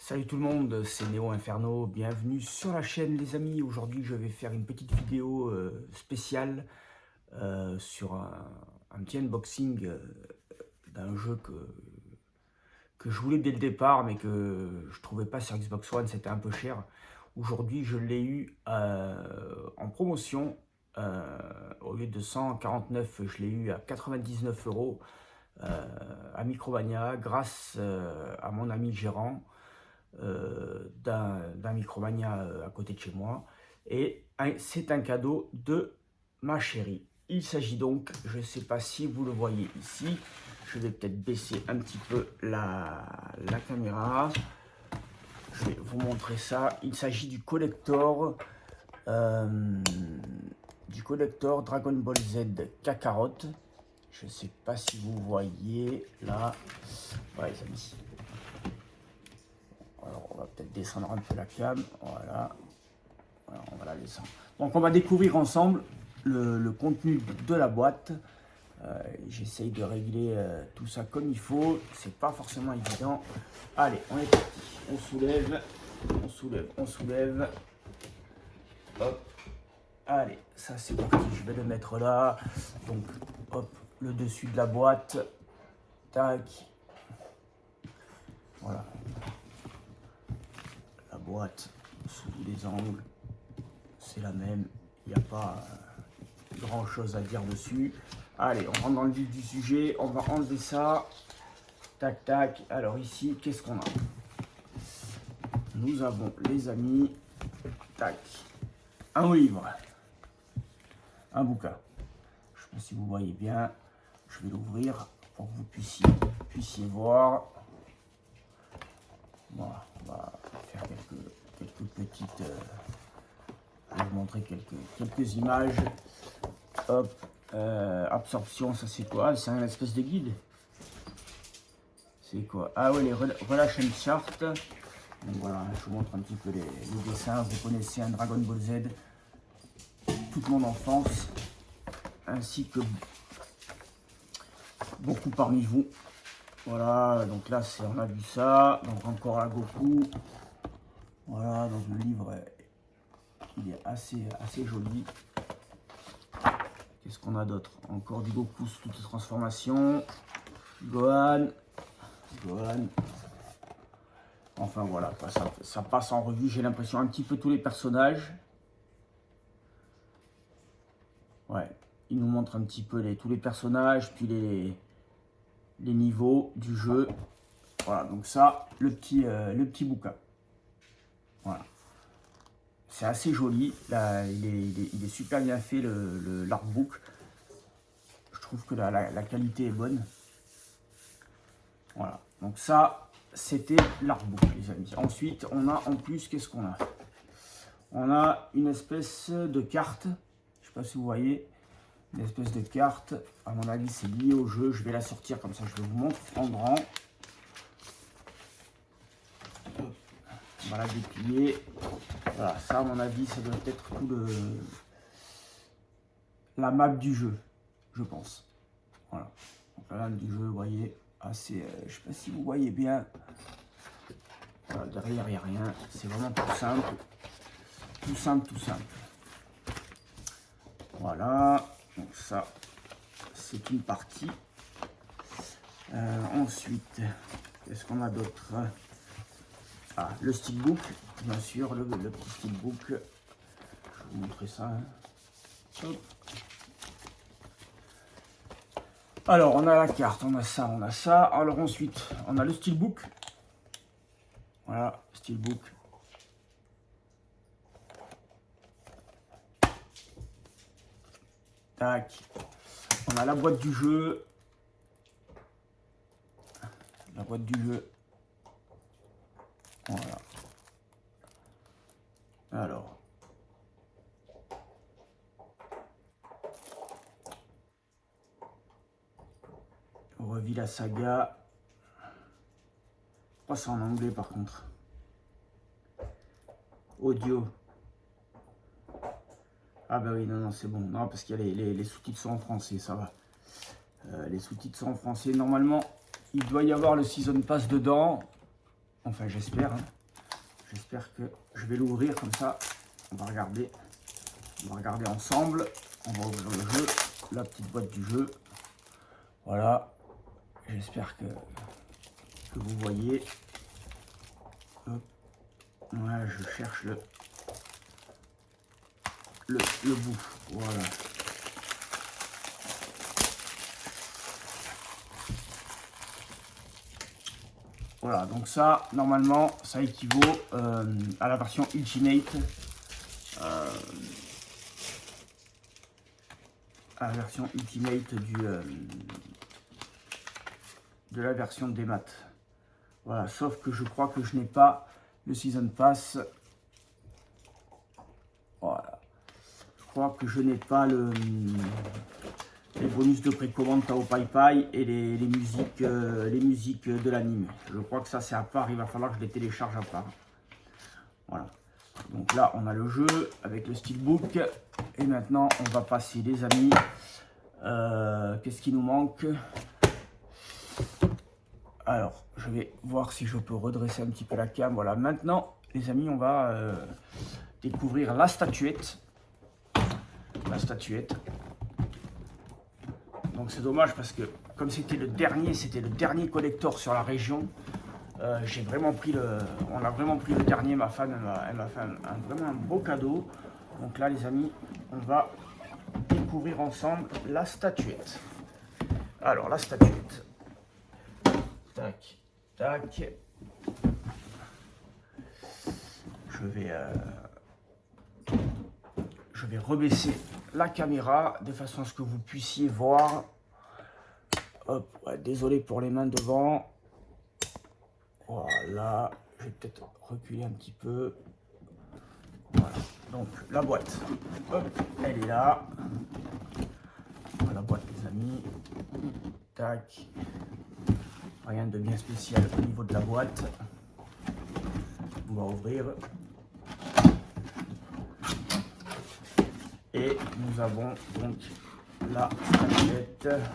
Salut tout le monde, c'est Néo Inferno, bienvenue sur la chaîne les amis. Aujourd'hui je vais faire une petite vidéo spéciale sur un petit unboxing d'un jeu que je voulais dès le départ mais que je trouvais pas sur Xbox One, c'était un peu cher. Aujourd'hui je l'ai eu en promotion, au lieu de 149 je l'ai eu à 99 euros à Micromania grâce à mon ami gérant d'un Micromania à côté de chez moi. Et c'est un cadeau de ma chérie. Il s'agit donc, je ne sais pas si vous le voyez ici, je vais peut-être baisser un petit peu la caméra. Je vais vous montrer ça. Il s'agit du collector Dragon Ball Z Kakarot. Je ne sais pas si vous voyez là. Ouais, les amis. Alors, on va peut-être descendre un peu la cam. Voilà. Voilà, on va la descendre. Donc, on va découvrir ensemble le contenu de la boîte. J'essaye de régler tout ça comme il faut. C'est pas forcément évident. Allez, on est parti. On soulève. On soulève. On soulève. Hop. Allez, ça c'est parti. Je vais le mettre là. Donc, hop, le dessus de la boîte. Tac. Voilà. La boîte sous les angles, c'est la même, il n'y a pas grand chose à dire dessus. Allez, on rentre dans le vif du sujet, on va enlever ça. Tac tac. Alors ici, qu'est-ce qu'on a? Nous avons, les amis, tac, un livre, un bouquin. Je ne sais pas si vous voyez bien, je vais l'ouvrir pour que vous puissiez voir. Voilà, on va faire quelques petites... je vais vous montrer quelques images. Hop, absorption, ça c'est quoi? C'est un espèce de guide. C'est quoi? Ah oui, les relation chart. Donc voilà, je vous montre un petit peu les dessins. Vous connaissez un Dragon Ball Z toute mon enfance, ainsi que beaucoup parmi vous. Voilà, donc là on a vu ça. Donc encore un Goku. Voilà, donc le livre il est assez joli. Qu'est-ce qu'on a d'autre? Encore du Goku sous toutes les transformations. Gohan. Enfin voilà, ça passe en revue, j'ai l'impression, un petit peu tous les personnages. Ouais, il nous montre un petit peu tous les personnages, puis les niveaux du jeu. Voilà, donc ça, le petit bouquin. Voilà. C'est assez joli, là, il est super bien fait, l'artbook. Je trouve que la qualité est bonne. Voilà, donc ça, c'était l'artbook, les amis. Ensuite, on a en plus, qu'est-ce qu'on a? On a une espèce de carte, je ne sais pas si vous voyez, une espèce de carte. À mon avis, c'est lié au jeu. Je vais la sortir comme ça, je vais vous montrer en grand. On va la déplier. Voilà, ça à mon avis, ça doit être tout la map du jeu, je pense. Voilà, donc la map du jeu, vous voyez, assez, je ne sais pas si vous voyez bien. Voilà, derrière, il n'y a rien. C'est vraiment tout simple. Tout simple. Voilà, donc ça, c'est une partie. Ensuite, qu'est-ce qu'on a d'autre? Ah, le steelbook, bien sûr, le petit steelbook. Je vais vous montrer ça. Hop. Alors, on a la carte, on a ça. Alors ensuite, on a le steelbook. Voilà, steelbook. Tac. On a la boîte du jeu. La boîte du jeu. Voilà. Alors. On revit la saga. Oh, c'est en anglais par contre. Audio. Ah bah oui, non, c'est bon. Non, parce qu'il y a les sous-titres sont en français, ça va. Les sous-titres sont en français. Normalement, il doit y avoir le Season Pass dedans. Enfin, j'espère. Hein. J'espère que je vais l'ouvrir comme ça. On va regarder. On va regarder ensemble. On va ouvrir le jeu. La petite boîte du jeu. Voilà. J'espère que vous voyez. Hop. Voilà, je cherche le bout. Voilà. Voilà, donc ça, normalement, ça équivaut à la version Ultimate. À la version Ultimate de la version des maths. Voilà, sauf que je crois que je n'ai pas le Season Pass. Voilà. Je crois que je n'ai pas les bonus de précommande Tao Pai Pai et les musiques de l'anime. Je crois que ça c'est à part, il va falloir que je les télécharge à part. Voilà. Donc là on a le jeu avec le steelbook. Et maintenant on va passer les amis. Qu'est-ce qui nous manque? Alors je vais voir si je peux redresser un petit peu la cam. Voilà, maintenant les amis on va découvrir la statuette. La statuette. Donc c'est dommage parce que comme c'était le dernier collector sur la région, j'ai vraiment pris on a vraiment pris le dernier. Ma femme elle m'a fait vraiment un beau cadeau. Donc là les amis, on va découvrir ensemble la statuette. Alors la statuette. Tac, tac. Je vais rebaisser la caméra de façon à ce que vous puissiez voir. Hop, ouais, désolé pour les mains devant. Voilà, je vais peut-être reculer un petit peu. Voilà, donc la boîte, hop, elle est là. Voilà, la boîte les amis. Tac. Rien de bien spécial au niveau de la boîte. On va ouvrir. Et nous avons donc la statuette. Alors,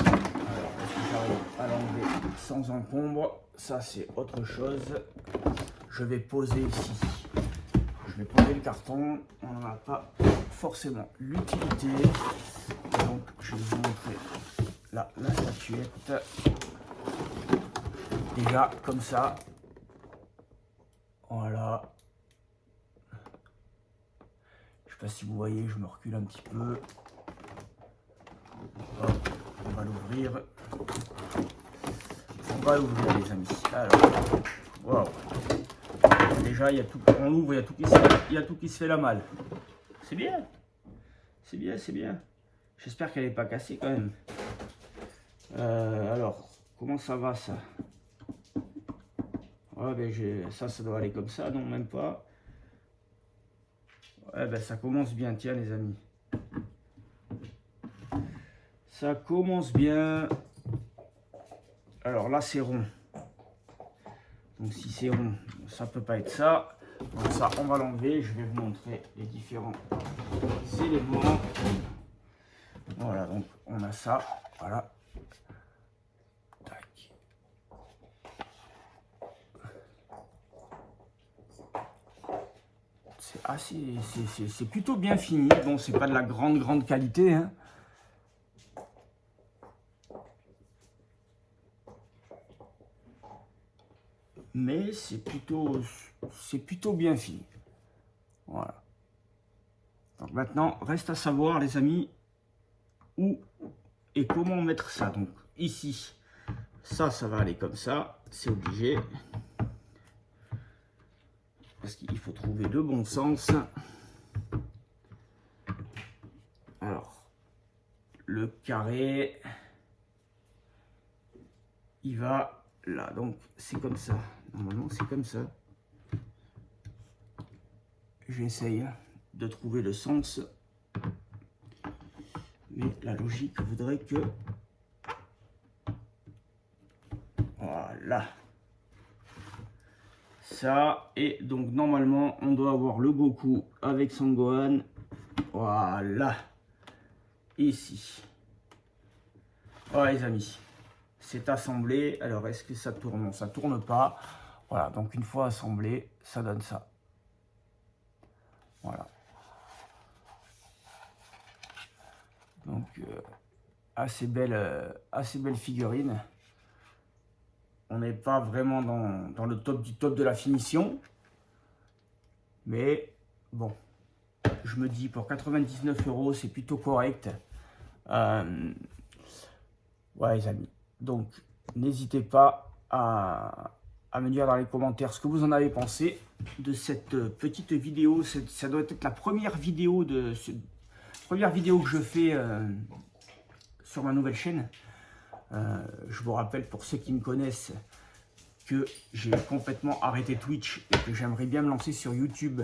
est-ce que j'arrive à l'enlever sans encombre? Ça, c'est autre chose. Je vais poser ici. Je vais poser le carton. On n'en a pas forcément l'utilité. Donc, je vais vous montrer là, la statuette. Déjà, comme ça. Voilà. Je sais pas si vous voyez, je me recule un petit peu. Hop, on va l'ouvrir. On va l'ouvrir les amis. Alors, waouh. Déjà, il y a tout, on l'ouvre, il y a tout qui se fait la malle. C'est bien. C'est bien, c'est bien. J'espère qu'elle n'est pas cassée quand même. Alors, comment ça va ça? Ouais, ben ça doit aller comme ça, non, même pas. Ouais, ben ça commence bien, tiens les amis. Ça commence bien. Alors là, c'est rond. Donc si c'est rond, ça peut pas être ça. Donc ça, on va l'enlever. Je vais vous montrer les différents éléments. Voilà, donc on a ça. Voilà. Tac. C'est plutôt bien fini. Bon, c'est pas de la grande qualité, hein. Mais c'est plutôt bien fini. Voilà. Donc maintenant, reste à savoir, les amis, où et comment mettre ça. Donc ici, ça va aller comme ça, c'est obligé. Parce qu'il faut trouver le bon sens. Alors, le carré, il va là. Donc c'est comme ça. Normalement, c'est comme ça. J'essaye de trouver le sens. Mais la logique voudrait que... Voilà. Ça, et donc normalement, on doit avoir le Goku avec son Gohan. Voilà. Ici. Voilà les amis. C'est assemblé. Alors, est-ce que ça tourne? Non, ça tourne pas. Voilà, donc une fois assemblé, ça donne ça. Voilà. Donc assez belle figurine. On n'est pas vraiment dans le top du top de la finition. Mais bon, je me dis pour 99 €, c'est plutôt correct. Ouais les amis, donc n'hésitez pas à me dire dans les commentaires ce que vous en avez pensé de cette petite vidéo. Ça doit être la première vidéo que je fais sur ma nouvelle chaîne. Je vous rappelle, pour ceux qui me connaissent, que j'ai complètement arrêté Twitch et que j'aimerais bien me lancer sur YouTube.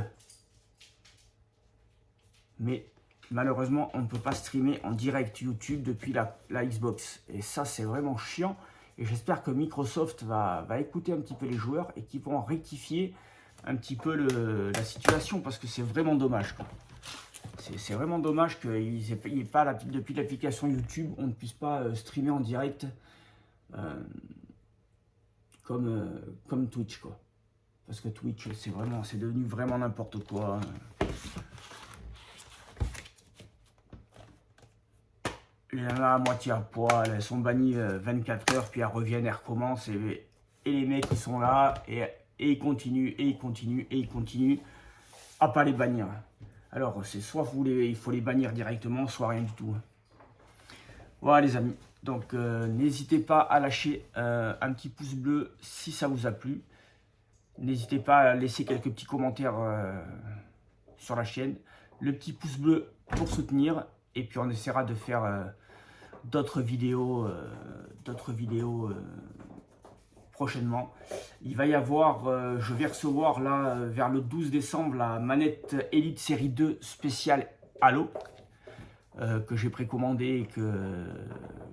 Mais malheureusement, on ne peut pas streamer en direct YouTube depuis la Xbox. Et ça, c'est vraiment chiant. Et j'espère que Microsoft va écouter un petit peu les joueurs et qu'ils vont rectifier un petit peu la situation, parce que c'est vraiment dommage. C'est vraiment dommage qu'il n'y ait pas, depuis l'application YouTube, on ne puisse pas streamer en direct comme Twitch, quoi. Parce que Twitch, c'est devenu vraiment n'importe quoi. Les nanas à moitié à poil, elles sont bannies 24 heures, puis elles reviennent, elles recommencent, et les mecs qui sont là, et ils continuent, et ils continuent, et ils continuent à pas les bannir. Alors, c'est soit il faut les bannir directement, soit rien du tout. Voilà les amis, donc n'hésitez pas à lâcher un petit pouce bleu si ça vous a plu. N'hésitez pas à laisser quelques petits commentaires sur la chaîne. Le petit pouce bleu pour soutenir, et puis on essaiera de faire d'autres vidéos prochainement. Il va y avoir, je vais recevoir là vers le 12 décembre la manette Elite série 2 spéciale Halo que j'ai précommandé et que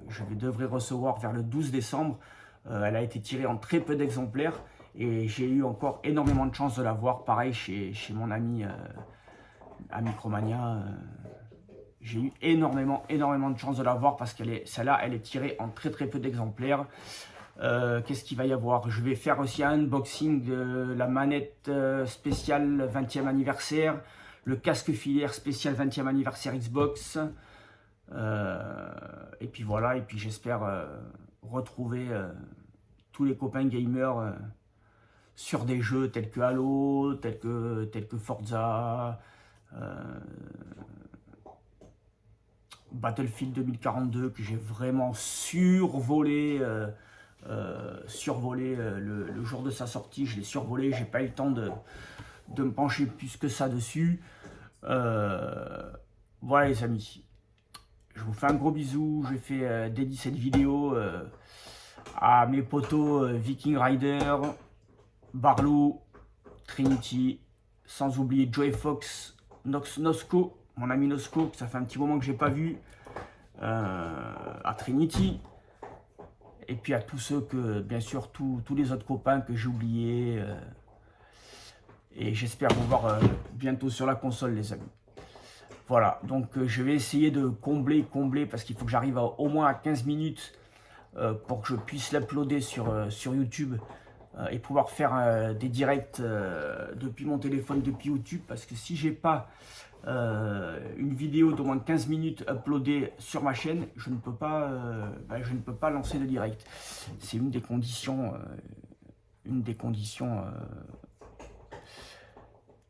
je devrais recevoir vers le 12 décembre. Elle a été tirée en très peu d'exemplaires et j'ai eu encore énormément de chance de l'avoir. Pareil chez mon ami à Micromania. J'ai eu énormément de chance de l'avoir parce que celle-là, elle est tirée en très peu d'exemplaires. Qu'est-ce qu'il va y avoir? Je vais faire aussi un unboxing de la manette spéciale 20e anniversaire, le casque filaire spécial 20e anniversaire Xbox. Et puis voilà, et puis j'espère retrouver tous les copains gamers sur des jeux tels que Halo, tels que Forza, Battlefield 2042 que j'ai vraiment survolé le jour de sa sortie. Je l'ai survolé, j'ai pas eu le temps de me pencher plus que ça dessus. Voilà les amis, je vous fais un gros bisou. J'ai fait dédier cette vidéo à mes potos Viking Rider, Barlow, Trinity, sans oublier Joy Fox, Nosco, mon ami Nosco, que ça fait un petit moment que j'ai pas vu, à Trinity, et puis à tous ceux que, bien sûr, tous les autres copains que j'ai oubliés, et j'espère vous voir bientôt sur la console les amis. Voilà, donc je vais essayer de combler, parce qu'il faut que j'arrive au moins à 15 minutes pour que je puisse l'uploader sur YouTube et pouvoir faire des directs depuis mon téléphone, depuis YouTube, parce que si j'ai pas une vidéo d'au moins 15 minutes uploadée sur ma chaîne, je ne peux pas lancer de direct. C'est une des conditions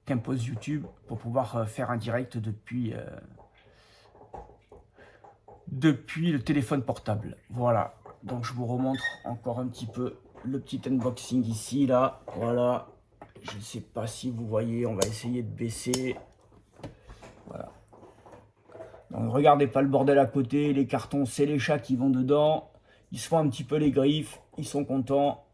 qu'impose YouTube pour pouvoir faire un direct depuis le téléphone portable. Voilà, donc je vous remontre encore un petit peu le petit unboxing ici, là, voilà. Je ne sais pas si vous voyez, on va essayer de baisser. Voilà. Donc regardez pas le bordel à côté, les cartons, c'est les chats qui vont dedans. Ils se font un petit peu les griffes, ils sont contents.